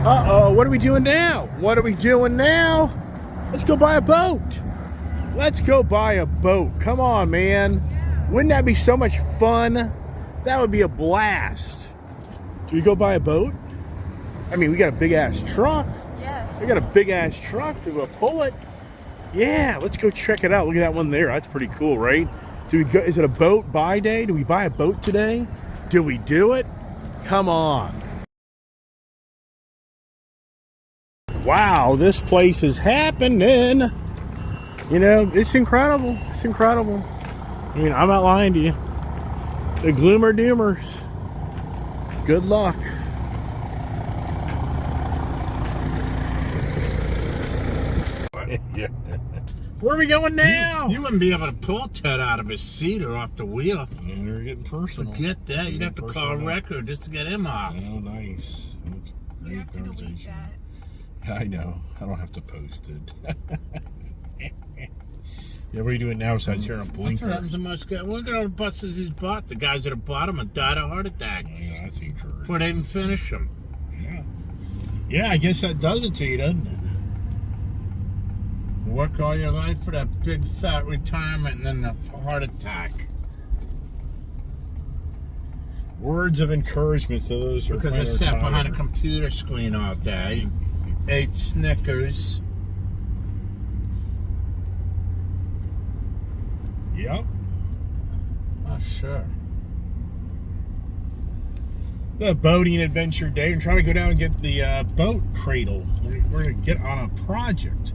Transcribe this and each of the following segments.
Uh-oh, what are we doing now? What are we doing now? Let's go buy a boat. Let's go buy a boat. Come on, man. Wouldn't that be so much fun? That would be a blast. Do we go buy a boat? I mean, we got a big-ass truck. Yes. We got a big-ass truck to go pull it. Yeah, let's go check it out. Look at that one there. That's pretty cool, right? Do we go? Is it a boat buy day? Do we buy a boat today? Do we do it? Come on. Wow, this place is happening. You know, it's incredible. It's incredible. I mean, I'm not lying to you. The Gloomer Doomers. Good luck. Yeah. Where are we going now? You wouldn't be able to pull Ted out of his seat or off the wheel. Yeah, they're getting personal. Forget that. You'd have to call a record just to get him off. Oh, nice. You have to delete that. I know. I don't have to post it. Yeah, what are you doing now besides here on a blinker? That's what happens to most guys. Look at all the buses he's bought. The guys at the bottom have died of heart attack. Yeah, that's encouraging. Before they even finish them. Yeah. Yeah, I guess that does it to you, doesn't it? Work all your life for that big fat retirement and then the heart attack. Words of encouragement to those who are Because they sat behind a computer screen all day, ate Snickers. Yep. Oh, sure. The boating adventure day. I'm trying to go down and get the boat cradle. We're going to get on a project.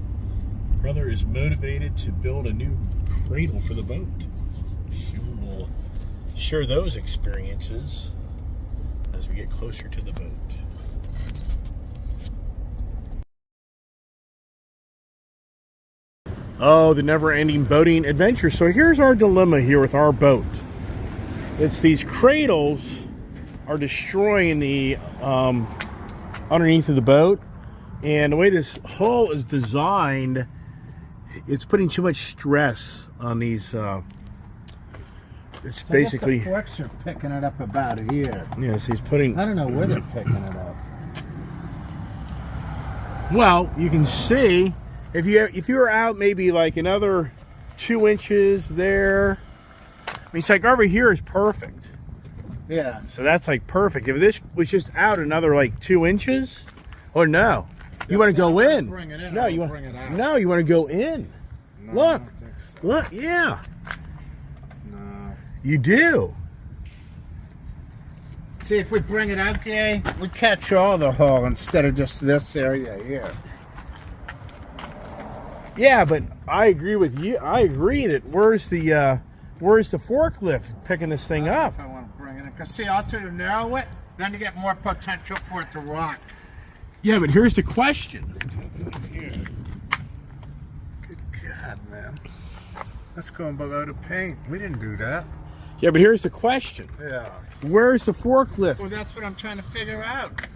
Brother is motivated to build a new cradle for the boat. We'll share those experiences as we get closer to the boat. Oh, the never-ending boating adventure. So here's our dilemma here with our boat. It's these cradles are destroying the underneath of the boat, and the way this hull is designed, it's putting too much stress on these. It's So basically. the forks are picking it up about here. Yes, he's putting. I don't know where they're picking it up. Well, you can see if you were out maybe like another 2 inches there. I mean, it's like over here is perfect. Yeah. So that's like perfect. If this was just out another like 2 inches, or no, you want to go in. Bring it in. No, you want. Bring it out. No, you want to go in. No, Look, I don't think so. look, yeah, No. you do. See, if we bring it out, Gay, we catch all the hull instead of just this area here. Yeah, but I agree with you. I agree that where's the forklift picking this thing up? If I want to bring it in, because see, also to narrow it, then you get more potential for it to rock. Yeah, but here's the question. Good God, man. That's going below the paint. We didn't do that. Yeah, but here's the question. Yeah. Where's the forklift? Well, that's what I'm trying to figure out.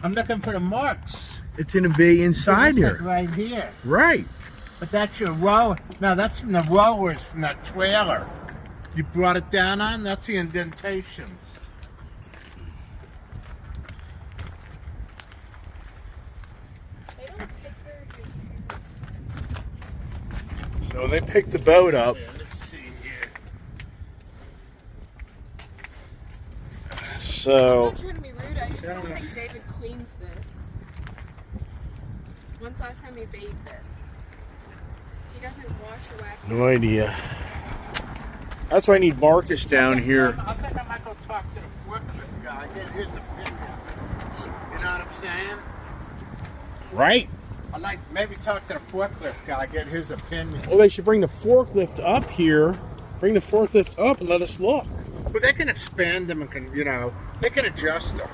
I'm looking for the marks. It's going to be inside It looks here. like right here. Right. But that's your row. No, that's from the rowers from that trailer. You brought it down on? That's the indentations. They don't take very good care. So they picked the boat up. Yeah, let's see here. So I'm not trying to be rude. I just don't think David cleans this. When's the last time he bathed this? He doesn't wash or wax. no idea. That's why I need Marcus down here. I think I might go talk to the forklift guy. Get his opinion. You know what I'm saying? Right? I'd like maybe talk to the forklift guy. Get his opinion. Well, they should bring the forklift up here. Bring the forklift up and let us look. But they can expand them and can, you know, they can adjust them.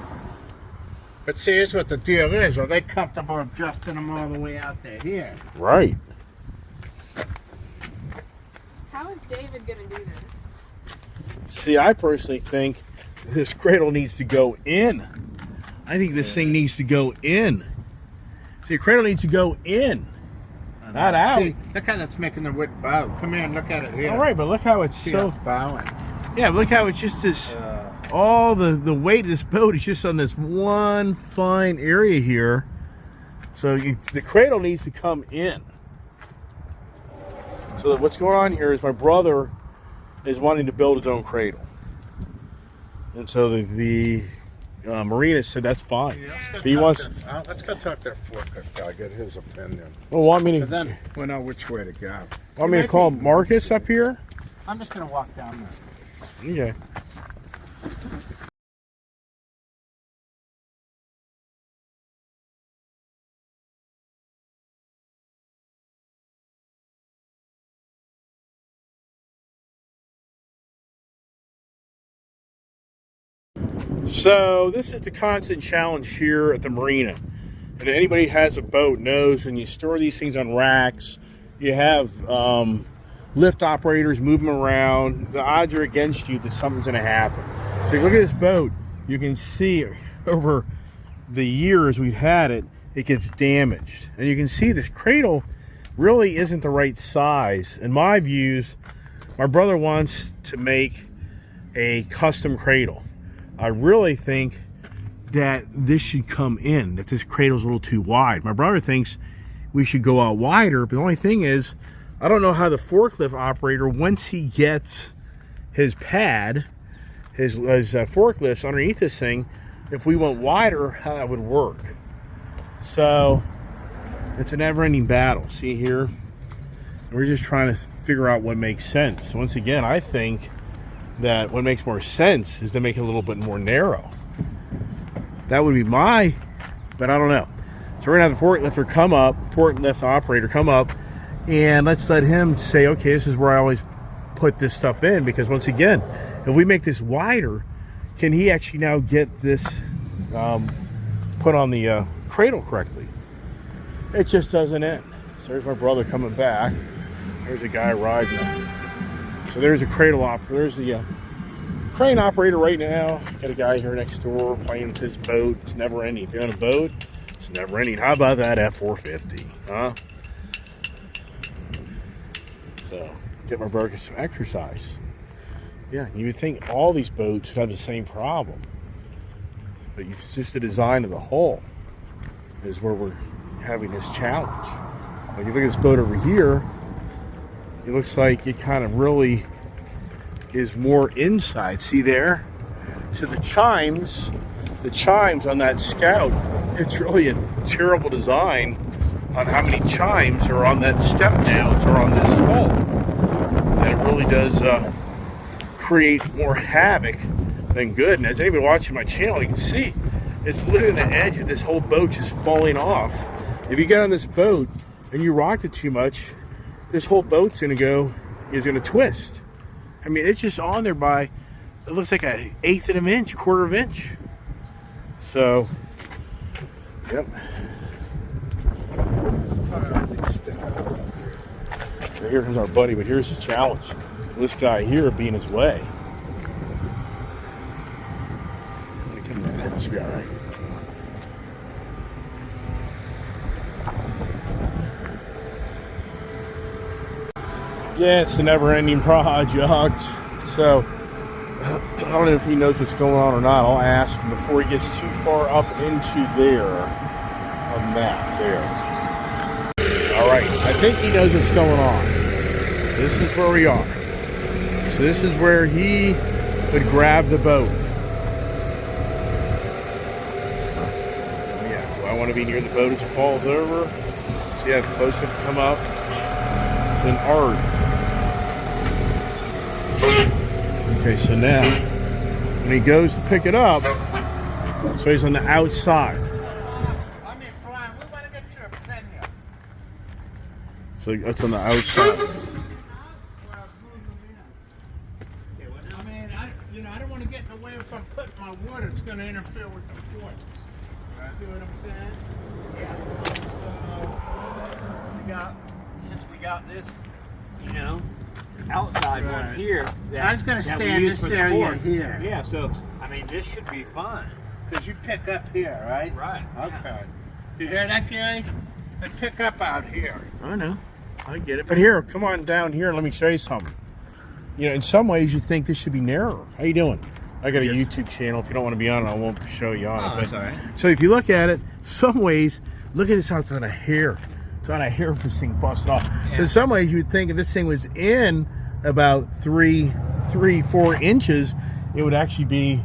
But see, here's what the deal is. Are they comfortable adjusting them all the way out there here? Right. How is David gonna do this? See, I personally think this cradle needs to go in. I think this thing needs to go in. See, the cradle needs to go in, not out. See, look how that's making the wood bow. Come here and look at it here. All right, but look how it's See so. how it's bowing. Yeah, but look how it's just this. all the weight of this boat is just on this one fine area here. So the cradle needs to come in. So what's going on here is my brother is wanting to build his own cradle. And so the marina said that's fine. Yeah, if he wants, let's go talk to the forklift guy, get his opinion. well, want me to? And then we'll know which way to go. Want me to call Marcus up here? I'm just gonna walk down there. Okay. So this is the constant challenge here at the marina. And anybody who has a boat knows when you store these things on racks, you have lift operators moving around, the odds are against you that something's going to happen. So you look at this boat, you can see over the years we've had it, it gets damaged. And you can see this cradle really isn't the right size. In my views, my brother wants to make a custom cradle. I really think that this should come in, that this cradle's a little too wide. My brother thinks we should go out wider, but the only thing is, I don't know how the forklift operator, once he gets his pad, his forklifts underneath this thing, if we went wider, how that would work. So it's a never-ending battle. See here? We're just trying to figure out what makes sense. Once again, I think that what makes more sense is to make it a little bit more narrow. That would be my, but I don't know. So we're gonna have the forklift operator come up, and let's let him say, okay, this is where I always put this stuff in, because once again, if we make this wider, can he actually now get this put on the cradle correctly? It just doesn't end. So there's my brother coming back. There's a guy riding. So there's a cradle operator. There's the crane operator right now. Got a guy here next door playing with his boat. It's never ending. If you own a boat, it's never ending. How about that F450, huh? So get my brother some exercise. Yeah, you would think all these boats would have the same problem, but it's just the design of the hull is where we're having this challenge. Like you look at this boat over here, it looks like it kind of really is more inside. See there? So the chimes on that Scout, it's really a terrible design on how many chimes are on that step downs or on this hull. And it really does create more havoc than good. And as anybody watching my channel, you can see it's literally the edge of this whole boat just falling off. If you get on this boat and you rocked it too much, this whole boat's gonna twist. I mean, it's just on there by, it looks like an eighth of an inch, quarter of an inch. So, yep. So here comes our buddy, but here's the challenge. This guy here being his way. This will be all right. Yeah, it's the never-ending project. So I don't know if he knows what's going on or not. I'll ask him before he gets too far up into there on that there. All right, I think he knows what's going on. This is where we are. So this is where he would grab the boat. Yeah, so I want to be near the boat as it falls over. See how close it can come up. It's an art. Okay, so now when he goes to pick it up, so he's on the outside. So that's on the outside. I mean, I don't want to get in the way if I'm putting my wood. It's going to interfere with the foot. See what I'm saying? Yeah. Since we got this, outside one here. I was going to stand this area here. Yeah, so, I mean, this should be fine. Because you pick up here, right? Right. Okay. Yeah. You hear that, Gary? They pick up out here. I know. I get it. But here, come on down here and let me show you something. In some ways you think this should be narrower. How you doing? I got a YouTube channel. If you don't want to be on it, I won't show you on it. that's all right. So if you look at it, some ways, look at this how it's on a hair. It's on a hair of this thing busted off. Yeah. So in some ways, you would think if this thing was in about 3-4 inches, it would actually be.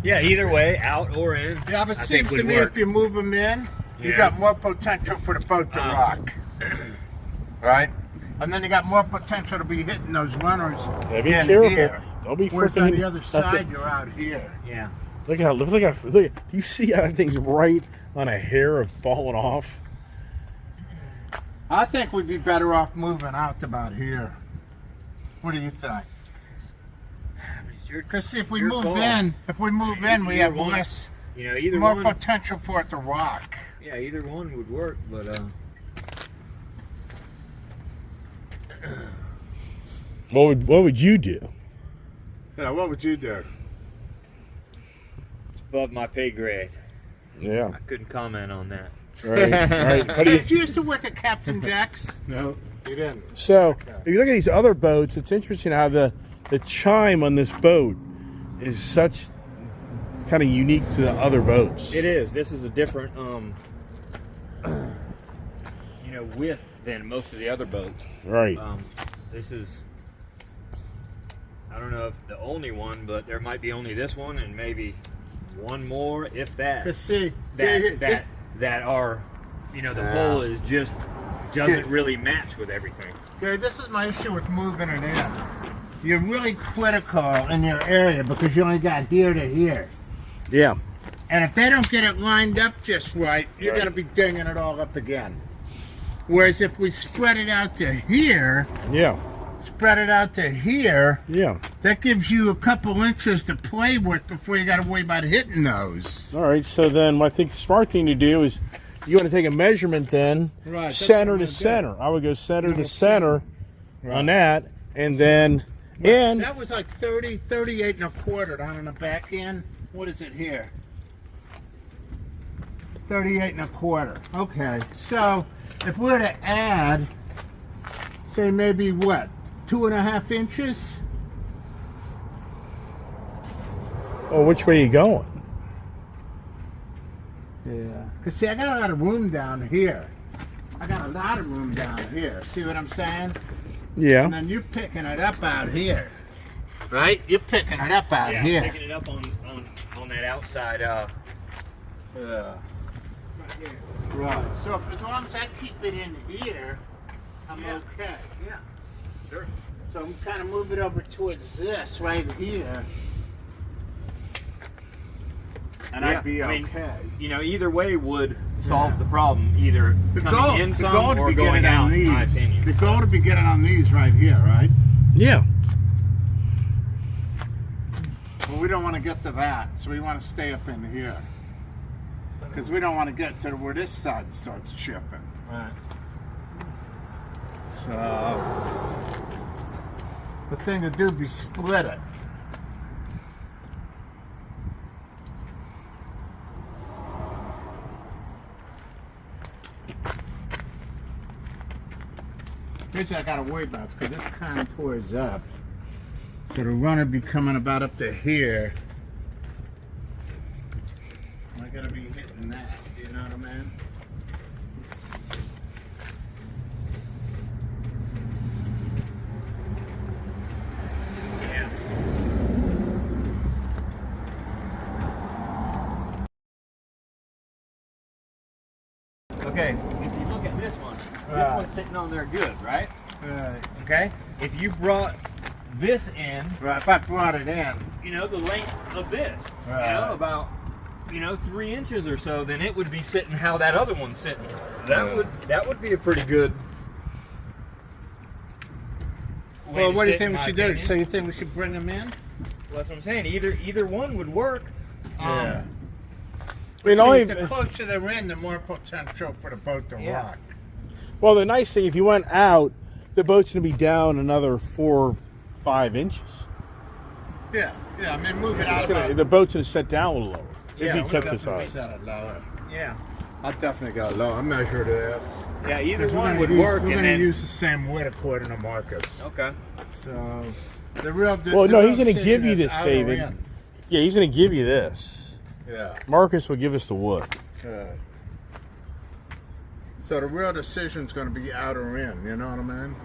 Yeah, either way, out or in. Yeah, but I it think seems to would me work. if you move them in, you Yeah. got more potential for the boat to rock. Right? And then you got more potential to be hitting those runners. Yeah, be in careful. here. Don't be Whereas freaking on hitting the other side, you're out here. Yeah. Look at. You see how that thing's right on a hair of falling off? I think we'd be better off moving out about here. What do you think? Because if we move in, we have one. less, You know, either more one. potential for it to rock. Yeah, either one would work, but What would you do? Yeah, what would you do? it's above my pay grade. Yeah. I couldn't comment on that. Right. Right. What do you, Did you used to work at Captain Jack's? No. You didn't. so if you look at these other boats, it's interesting how the chime on this boat is such kind of unique to the other boats. It is. This is a different, width than most of the other boats. Right. This is, I don't know if the only one, but there might be only this one and maybe one more, if that. Because see, That are, the hole is just doesn't really match with everything. this is my issue with moving it in. You're really critical in your area because you only got here to here. Yeah. And if they don't get it lined up just right, you're going to be dinging it all up again. Whereas if we spread it out to here, Yeah. Yeah. that gives you a couple inches to play with before you got to worry about hitting those. All right. So then, I think the smart thing to do is you want to take a measurement then, Right, that's center what to I'm center. I would go center to Little center Right. on that, and then and That was like 38 and a quarter down on the back end. What is it here? 38 and a quarter. Okay, so if we were to add, say maybe what, 2.5 inches? oh, which way you going? Yeah. Because see, I got a lot of room down here. I got a lot of room down here. See what I'm saying? Yeah. And then you're picking it up out here. Right? You're picking it up out here. Picking it up on that outside. Right. So if, as long as I keep it in here, I'm Yeah. okay. Yeah. Sure. So I'm kind of move it over towards this right here. And Yeah, I'd be I mean, okay. Either way would solve the problem. Either coming in some to or be going getting out. on In my these. opinion. The goal to be getting on these right here, right? Yeah. Well, we don't want to get to that, so we want to stay up in here. Because we don't want to get to where this side starts chipping. Right. So, the thing to do be split it. Here's what I gotta worry about, because this contours up. So the runner be coming about up to here. I gotta be hitting that, you know what I mean? Yeah. Okay, if you look at this one, this one's sitting on there good, right? Right. Okay. If you brought this in, Right, if I brought it in. the length of this, Right. about 3 inches or so, then it would be sitting how that other one's sitting. That would be a pretty good. way Well, to what do you sit, think in we my should do? opinion. So you think we should bring them in? Well, that's what I'm saying. Either one would work. Yeah. I mean, See, only the closer they're in, the more potential for the boat to Yeah. rock. well, the nice thing if you went out, the boat's going to be down another 4-5 inches. Yeah, I mean, move it out about... The boat's going to set down a little lower Yeah, if you we'll kept this Definitely high. set it lower. Yeah. I definitely got low. I measured this. Yeah. Either We're one gonna would use- work, We're and going then to use the same width according to Marcus. okay. So, the real... Well, the no, real he's going to decision give you is this, out or David. in. Yeah, he's going to give you this. Yeah. Marcus will give us the wood. So the real decision's going to be out or in, you know what I mean?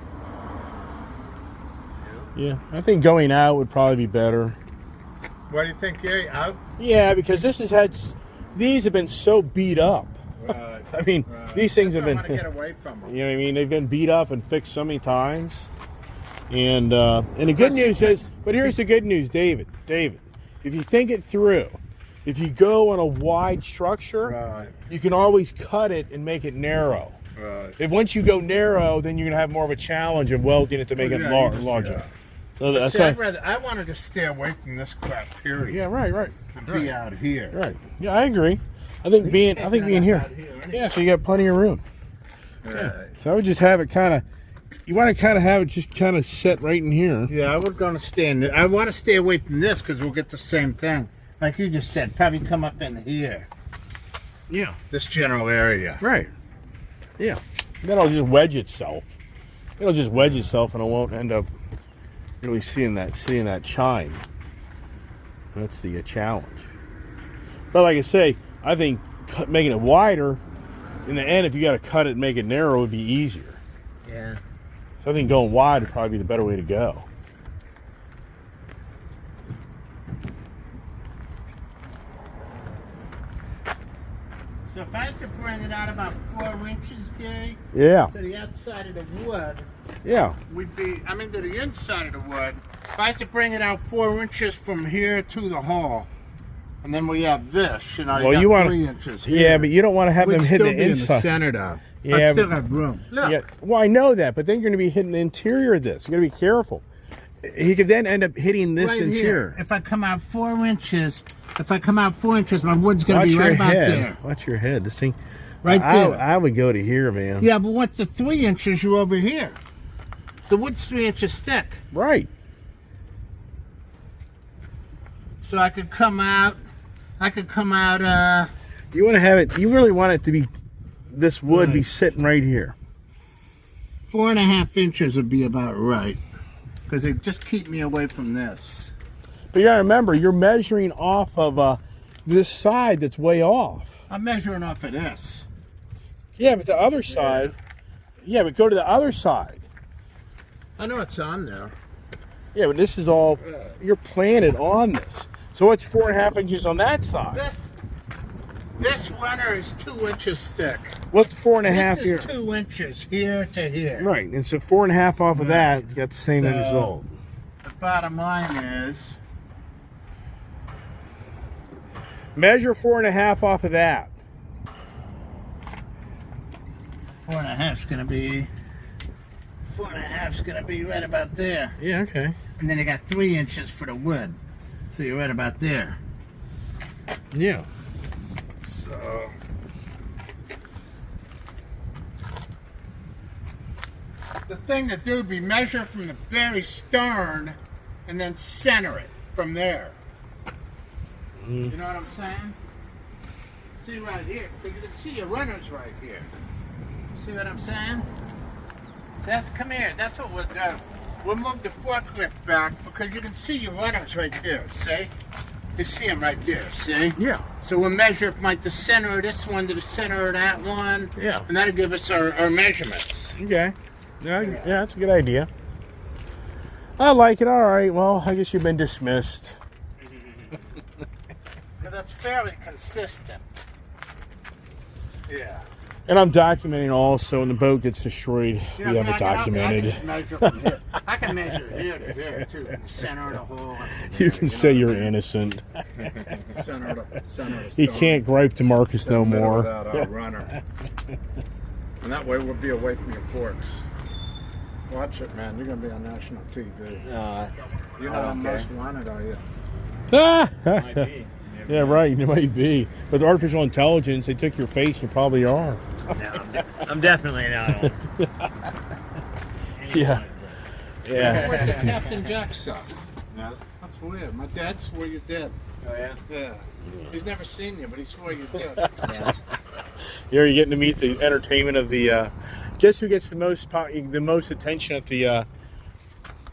Yeah, I think going out would probably be better. What do you think, Gary? Out? Yeah, because these have been so beat up. Right. I mean, these things have been. I want to get away from them. You know what I mean? They've been beat up and fixed so many times. And the good news is, but here's the good news, David. David, if you think it through, if you go on a wide structure, Right. you can always cut it and make it narrow. Right. If once you go narrow, then you're gonna have more of a challenge of welding it to make it larger. Yeah. So that's See, I wanted to stay away from this crap, period. yeah, right. And be out here. Right. Yeah, I agree. I think being here. Out here, anyway. Yeah, so you got plenty of room. Right. So I would just have it kind of. You want to kind of have it just kind of set right in here. Yeah, I was going to stay in there. I want to stay away from this because we'll get the same thing. Like you just said, probably come up in here. Yeah. This general area. Right. Yeah. Then it'll just wedge itself. It'll just wedge itself, and it won't end up really seeing that chine. That's the challenge. But like I say, I think making it wider, in the end, if you got to cut it and make it narrow, would be easier. Yeah. So I think going wide would probably be the better way to go. So if I was to bring it out about 4 inches, Gary, Yeah. to the outside of the wood, Yeah. to the inside of the wood, if I was to bring it out 4 inches from here to the hall, and then we have this, Well, you got want 3 inches here. Yeah, but you don't want to have We'd them hit still the be in the inside. center, though. Yeah, I'd still but- have room. Look. Yeah. Well, I know that, but then you're going to be hitting the interior of this. You got to be careful. He could then end up hitting this Right interior. here. If I come out 4 inches, my wood's going to Watch be your right about head. there. Watch your head. This thing. Right there. I would go to here, man. Yeah, but what's the 3 inches you're over here? The wood's 3 inches thick. Right. So I could come out. You want to have it. You really want it to be. This wood be sitting right here. 4.5 inches would be about right. Because it just keep me away from this. But you got to remember, you're measuring off of this side that's way off. I'm measuring off of this. Yeah, but the other side. Yeah, but go to the other side. I know it's on there. Yeah, but this is all. You're planted on this. So it's 4.5 inches on that side. This runner is 2 inches thick. What's 4.5 This here? is 2 inches here to here. Right, and so 4.5 off of that, you got the same end So- result. The bottom line is Measure 4.5 off of that. 4.5's gonna be 4.5's gonna be right about there. Yeah, okay. And then you got 3 inches for the wood. So you're right about there. Yeah. So the thing to do would be measure from the very stern and then center it from there. You know what I'm saying? See right here, because you can see your runners right here. See what I'm saying? So that's, come here, that's what we'll do. We'll move the forklift back because you can see your runners right there, see? You see them right there, see? Yeah. So we'll measure from like the center of this one to the center of that one. Yeah. And that'll give us our measurements. Okay. Yeah, that's a good idea. I like it. All right. Well, I guess you've been dismissed. That's fairly consistent. Yeah. And I'm documenting also when the boat gets destroyed. You know, We have it I documented. can measure from here. I can measure here to here too. The center of the hole. You can say you're innocent. Center of the You stone. can't gripe to Marcus no Middle more. of that, runner. And that way we'll be away from your forks. Watch it, man. You're gonna be on national TV. You're not on most wanted, are you? Might be. Yeah, right. You might be. With artificial intelligence, they took your face. You probably are. No, I'm definitely not. Yeah. Yeah. Where's the Captain Jack son? No. That's weird. My dad swore you did. Oh yeah. Yeah. He's never seen you, but he swore you did. You're getting to meet the entertainment of the. Guess who gets the most attention at the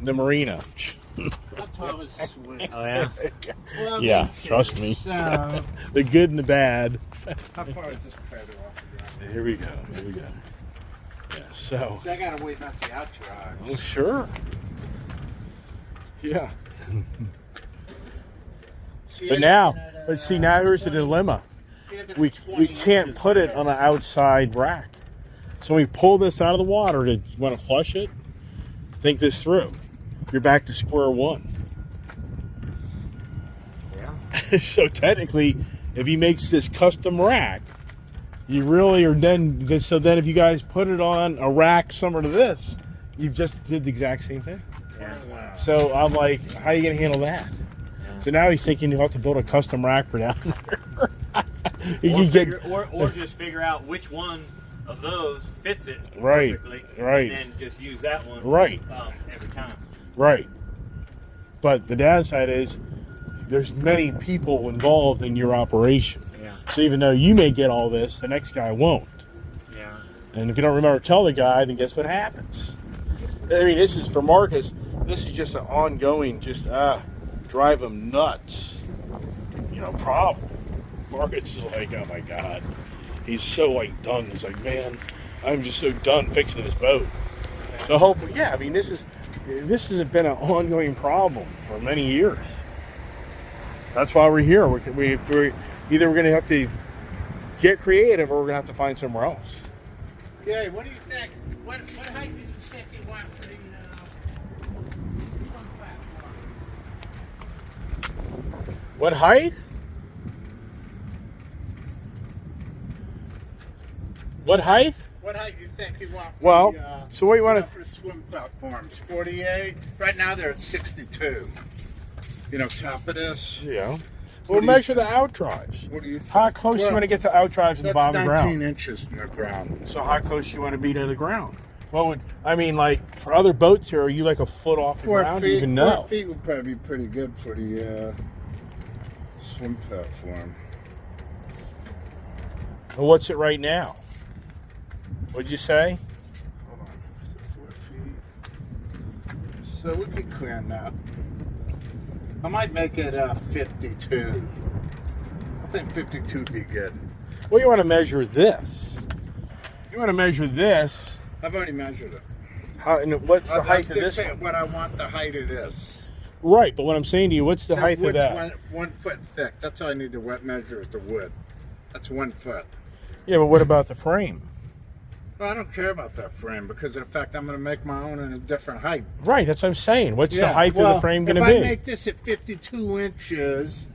marina? That's why I was this way. Oh yeah. Well, Yeah, okay, trust me. So, The good and the bad. how far is this cradle off the ground? Here we go. Here we go. Yeah, so. See, I gotta wait not to out drive. Well, sure. Yeah. But now, but see, now here's the dilemma. We can't put it on an outside rack. So we pull this out of the water to want to flush it. Think this through. You're back to square one. Yeah. So technically, if he makes this custom rack, you really are then. So then, if you guys put it on a rack similar to this, you've just did the exact same thing. Yeah. So I'm like, how are you gonna handle that? So now he's thinking he'll have to build a custom rack for down there. Or just figure out which one of those fits it Right, perfectly, right. and then just use that one Right. Every time. Right. But the downside is there's many people involved in your operation. Yeah. So even though you may get all this, the next guy won't. Yeah. And if you don't remember to tell the guy, then guess what happens? I mean, this is for Marcus. This is just an ongoing, just drive him nuts, problem. Marcus is like, oh my God, he's so like done. He's like, man, I'm just so done fixing this boat. So hopefully, yeah. I mean, this has been an ongoing problem for many years. That's why we're here. We're either we're going to have to get creative or we're going to have to find somewhere else. Okay, what do you think? What height do you think you want for the platform? What height? What height? What height do you think you want? For Well, the, so what you want for swim platforms? 48. Right now they're at 62. Top of this. Yeah. What Well, do you measure the out drives. What do you think? How close you want to get to out drives in the That's bottom of the 19 ground? inches from the ground. So how close you want to be to the ground? Like for other boats here, are you like a foot off the 4 ground? feet. Even know. 4 feet would probably be pretty good for the swim platform. Well, what's it right now? What'd you say? Hold on. Is it 4 feet? So we could clear that. I might make it 52. I think 52 would be good. Well, you want to measure this. You want to measure this. I've already measured it. And what's the height of this dictate one? what I want the height of this. Right, but what I'm saying to you, what's the height of wood's that? 1 foot thick. That's all I need to measure is the wood. That's 1 foot. Yeah, but what about the frame? Well, I don't care about that frame because, in fact, I'm going to make my own in a different height. Right, that's what I'm saying. What's the height of the frame going to if be? I make this at 52 inches,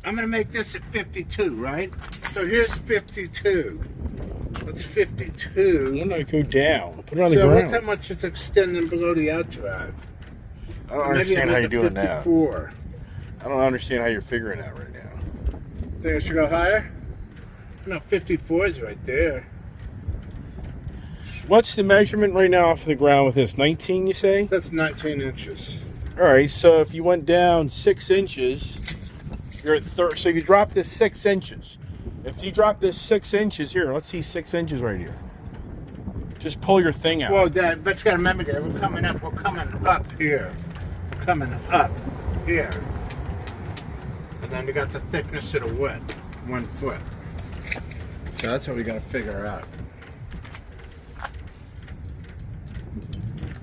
I'm going to make this at 52, right? So here's 52. That's 52. Why don't I go down? Put it on the So look ground. how much it's extending below the outdrive. I don't understand how you're doing that. 54. I don't understand how you're figuring that right now. Think I should go higher? No, 54 is right there. What's the measurement right now off the ground with this? 19, you say? That's 19 inches. All right, so if you went down 6 inches, you're at so you drop this 6 inches. If you drop this 6 inches here, let's see 6 inches right here. Just pull your thing out. Well, Dad, but you got to remember that we're coming up here. We're coming up here. And then you got the thickness of the wood, 1 foot. So that's what we got to figure out.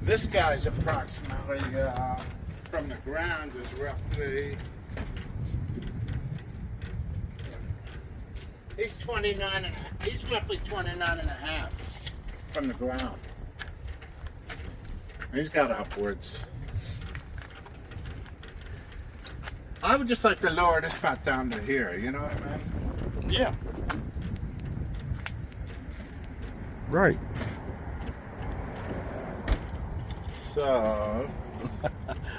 This guy's approximately, from the ground is roughly, he's roughly 29 and a half from the ground. He's got upwards. I would just like to lower this part down to here, you know what I mean? Yeah. Right. So,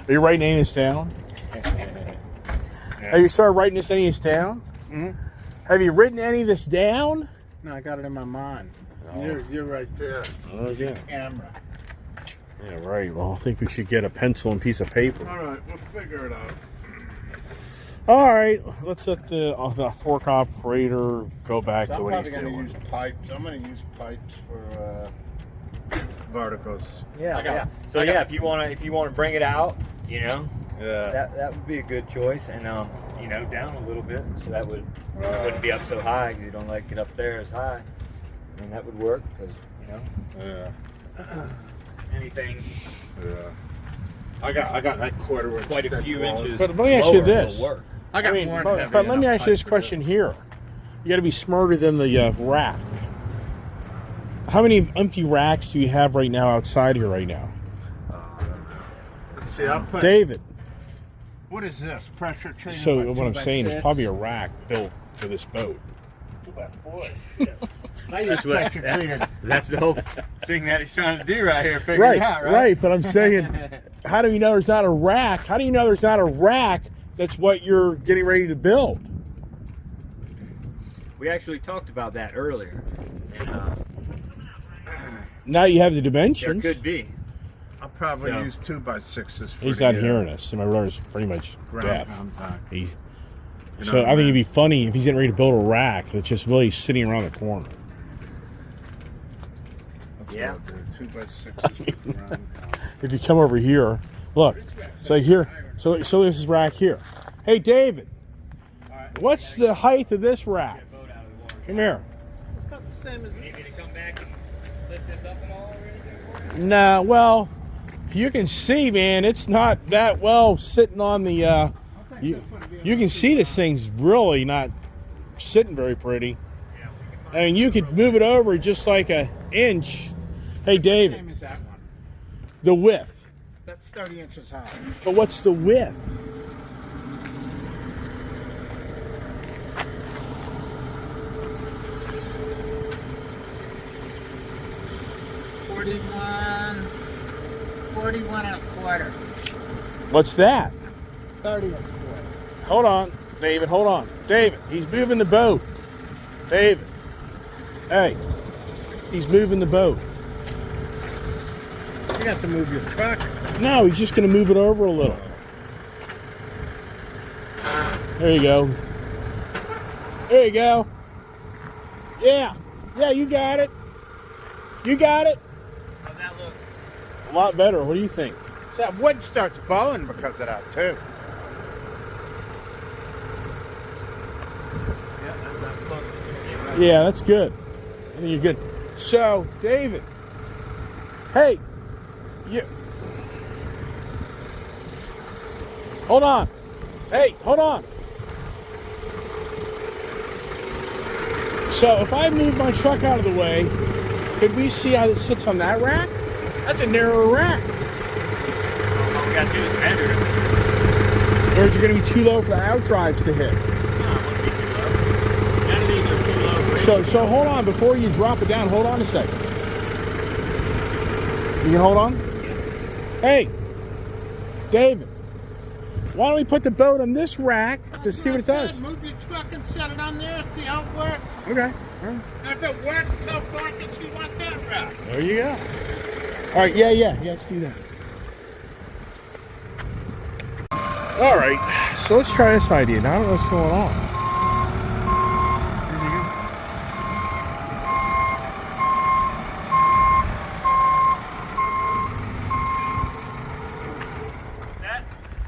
Are you writing any of this down? Have you started writing any of this down? Mhm. Have you written any of this down? no, I got it in my mind. Oh. You're right there. Oh, yeah. Camera. Yeah, right. Well, I think we should get a pencil and piece of paper. All right, we'll figure it out. All right, let's let the fork operator go back So to I'm what probably he's going to doing. use pipes. I'm going to use pipes for verticals. Yeah, I got- So I got- yeah, if you want to bring it out you know, Yeah. that would be a good choice. And you know, down a little bit, so that would it wouldn't be up so high. You don't like it up there as high, and that would work because you know. Yeah. Anything. Yeah. I got that quarter inch. Quite a few inches. But let me ask you lower this. will work. I got I mean, more but let me ask you this question here. You got to be smarter than the rack. How many empty racks do you have right now outside here right now? Let's see, I'll put. David. What is this? Pressure treated. So by what I'm 2x6? saying is probably a rack built for this boat. 2x4. Shit. I use pressure treated. That's the whole thing that he's trying to do right here. Figure Right, it out, right. But I'm saying, how do we know there's not a rack? How do you know there's not a rack that's what you're getting ready to build? We actually talked about that earlier. And, Now you have the there dimensions. could be. I'll probably So- use 2x6s. For He's the, not hearing us. My brother's pretty much ground deaf. compact. He, You know so what I think mean? it'd be funny if he's getting ready to build a rack that's just really sitting around the corner. That's Yeah. what I'll do, 2x6s for ground compact. If you come over here, look. So here, so this is rack here. Hey David, what's the height of this rack? Come here. It's about the same as Need me to come back and lift this up at all or anything? Nah, well, you can see, man, it's not that well sitting on the. You can see this thing's really not sitting very pretty. I mean, you could move it over just like an inch. Hey, David, same as that one. the width. That's 30 inches high. But what's the width? Forty-one and a quarter. What's that? 30 and a quarter. Hold on, David, hold on. David, he's moving the boat. David, hey, he's moving the boat. You have to move your truck. No, he's just going to move it over a little. There you go. There you go. Yeah. Yeah, you got it. You got it. How's that look? A lot better. What do you think? So that wood starts bowing because of that too. Yeah, that's close. Yeah, that's good. I think you're good. So, David. Hey. You. Hold on. Hey, hold on. So, if I move my truck out of the way, could we see how it sits on that rack? That's a narrow rack. All we gotta do is measure it. Or is it going to be too low for the outdrives to hit? No, it wouldn't be too low. None of these are too low. So hold on before you drop it down. Hold on a second. You can hold on? Hey, David, why don't we put the boat on this rack to see what it does? Move your truck and set it on there. See how it works. Okay. All right. And if it works, tell Marcus we want that route. There you go. All right. Yeah. Let's do that. All right. So let's try this idea. Now I don't know what's going on.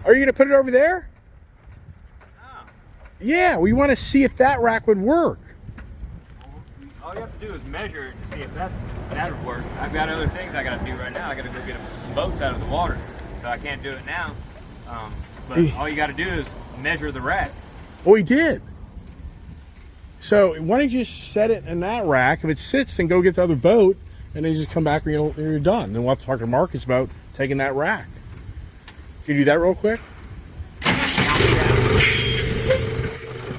Are you going to put it over there? No. Yeah, we want to see if that rack would work. All you have to do is measure it to see if that would work. I've got other things I got to do right now. I got to go get some boats out of the water, so I can't do it now. But all you got to do is measure the rack. Oh, he did. So why don't you just set it in that rack? If it sits, then go get the other boat, and then you just come back when you're done. Then we'll have to talk to Marcus about taking that rack. Can you do that real quick? Just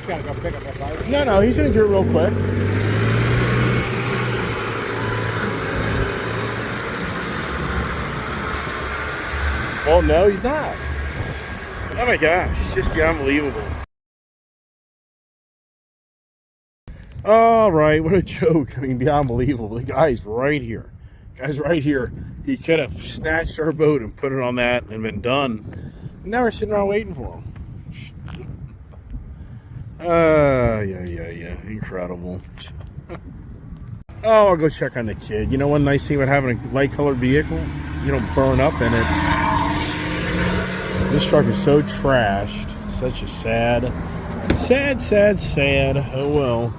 gotta go pick up that boat. No, he's going to do it real quick. Well, no, he's not. Oh my gosh, it's just unbelievable. All right, what a joke. I mean, beyond unbelievable. The guy's right here. He could have snatched our boat and put it on that and been done. And now we're sitting around waiting for him. Yeah. Incredible. Oh, I'll go check on the kid. You know, one nice thing about having a light colored vehicle, you don't burn up in it. This truck is so trashed. Such a sad. Oh well.